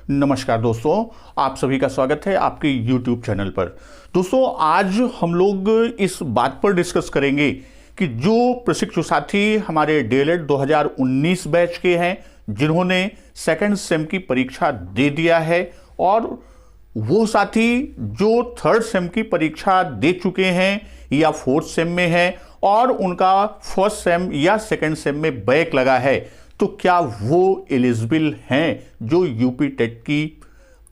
नमस्कार दोस्तों, आप सभी का स्वागत है आपके YouTube चैनल पर। दोस्तों, आज हम लोग इस बात पर डिस्कस करेंगे कि जो प्रशिक्षु साथी हमारे DLED 2019 बैच के हैं, जिन्होंने सेकंड सेम की परीक्षा दे दिया है, और वो साथी जो थर्ड सेम की परीक्षा दे चुके हैं या फोर्थ सेम में है और उनका फर्स्ट सेम या सेकंड सेम में बैक लगा है, तो क्या वो एलिजिबल हैं जो यूपी टेट की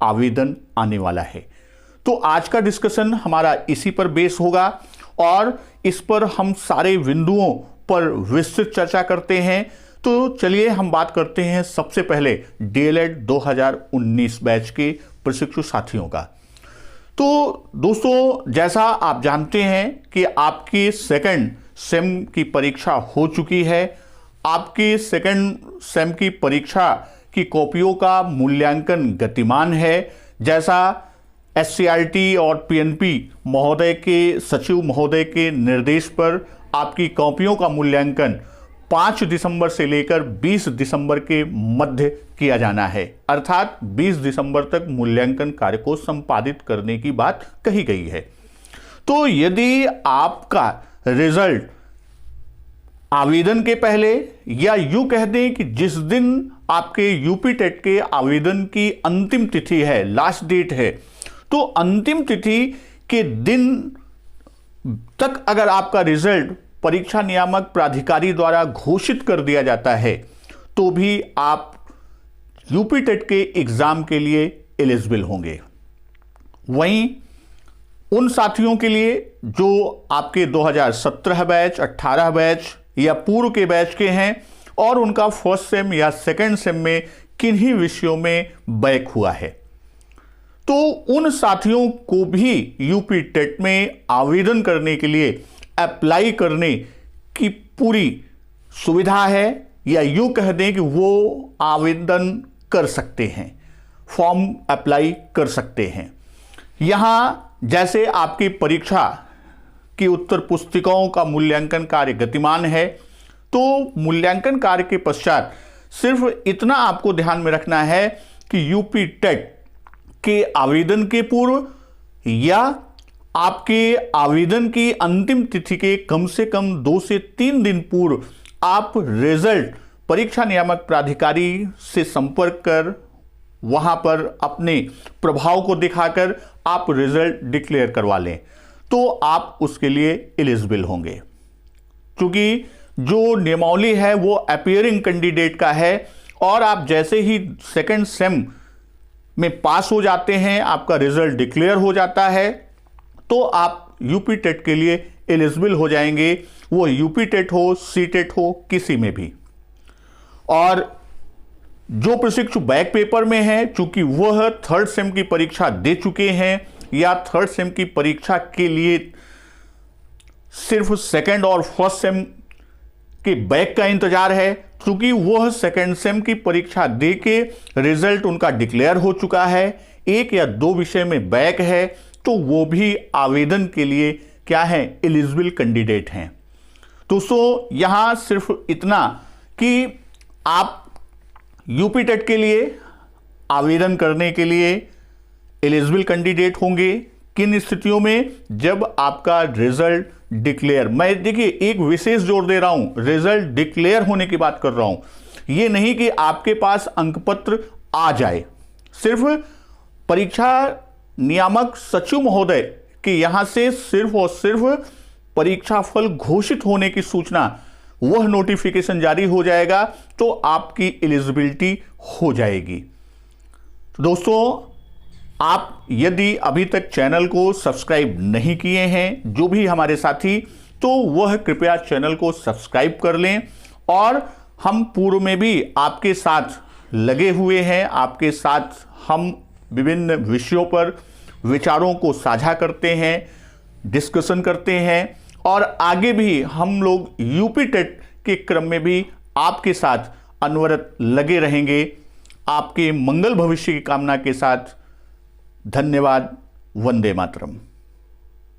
आवेदन आने वाला है। तो आज का डिस्कशन हमारा इसी पर बेस होगा और इस पर हम सारे बिंदुओं पर विस्तृत चर्चा करते हैं। तो चलिए हम बात करते हैं सबसे पहले DLED 2019 बैच के प्रशिक्षु साथियों का। तो दोस्तों, जैसा आप जानते हैं कि आपकी सेकंड सेम की परीक्षा हो चुकी है। आपकी सेकंड सेम की परीक्षा की कॉपियों का मूल्यांकन गतिमान है। जैसा SCRT और PNP महोदय के सचिव महोदय के निर्देश पर आपकी कॉपियों का मूल्यांकन 5 दिसंबर से लेकर 20 दिसंबर के मध्य किया जाना है। अर्थात 20 दिसंबर तक मूल्यांकन कार्य को संपादित करने की बात कही गई है। तो यदि आपका रिजल्ट आवेदन के पहले या यूं कह दें कि जिस दिन आपके यूपी टेट के आवेदन की अंतिम तिथि है, लास्ट डेट है, तो अंतिम तिथि के दिन तक अगर आपका रिजल्ट परीक्षा नियामक प्राधिकारी द्वारा घोषित कर दिया जाता है, तो भी आप यूपी टेट के एग्जाम के लिए एलिजिबल होंगे। वहीं उन साथियों के लिए जो आपके 2017 बैच, 18 बैच या पूर्व के बैच के हैं और उनका फर्स्ट सेम या सेकंड सेम में किन्हीं विषयों में बैक हुआ है, तो उन साथियों को भी यूपी टेट में आवेदन करने के लिए अप्लाई करने की पूरी सुविधा है, या यूं कह दें कि वो आवेदन कर सकते हैं, फॉर्म अप्लाई कर सकते हैं। यहां जैसे आपकी परीक्षा की उत्तर पुस्तिकाओं का मूल्यांकन कार्य गतिमान है, तो मूल्यांकन कार्य के पश्चात सिर्फ इतना आपको ध्यान में रखना है कि यूपी टेट के आवेदन के पूर्व या आपके आवेदन की अंतिम तिथि के कम से कम 2 से 3 दिन पूर्व आप रिजल्ट परीक्षा नियामक प्राधिकारी से संपर्क कर वहां पर अपने प्रभाव को दिखाकर आप रिजल्ट डिक्लेयर करवा लें, तो आप उसके लिए एलिजिबल होंगे। क्योंकि जो नियमावली है वो अपीयरिंग कैंडिडेट का है, और आप जैसे ही सेकंड सेम में पास हो जाते हैं, आपका रिजल्ट डिक्लेयर हो जाता है, तो आप यूपी टेट के लिए एलिजिबल हो जाएंगे। वो यूपी टेट हो, सी टेट हो, किसी में भी। और जो प्रशिक्षु बैक पेपर में है, चूंकि वह थर्ड सेम की परीक्षा दे चुके हैं या थर्ड सेम की परीक्षा के लिए सिर्फ सेकंड और फर्स्ट सेम के बैक का इंतजार है, क्योंकि वह सेकंड सेम की परीक्षा दे के रिजल्ट उनका डिक्लेयर हो चुका है, 1 या 2 विषय में बैक है, तो वो भी आवेदन के लिए क्या है, एलिजिबल कैंडिडेट हैं। दोस्तों, यहां सिर्फ इतना कि आप यूपी टेट के लिए आवेदन करने के लिए एलिजिबल कैंडिडेट होंगे किन स्थितियों में, जब आपका रिजल्ट डिक्लेयर, मैं देखिए एक विशेष जोर दे रहा हूं, रिजल्ट डिक्लेयर होने की बात कर रहा हूं। यह नहीं कि आपके पास अंकपत्र आ जाए, सिर्फ परीक्षा नियामक सचिव महोदय के यहां से सिर्फ और सिर्फ परीक्षा फल घोषित होने की सूचना, वह नोटिफिकेशन जारी हो जाएगा, तो आपकी एलिजिबिलिटी हो जाएगी। तो दोस्तों, आप यदि अभी तक चैनल को सब्सक्राइब नहीं किए हैं, जो भी हमारे साथी, तो वह कृपया चैनल को सब्सक्राइब कर लें। और हम पूर्व में भी आपके साथ लगे हुए हैं, आपके साथ हम विभिन्न विषयों पर विचारों को साझा करते हैं, डिस्कशन करते हैं, और आगे भी हम लोग यूपी टेट के क्रम में भी आपके साथ अनवरत लगे रहेंगे। आपके मंगल भविष्य की कामना के साथ धन्यवाद। वंदे मातरम।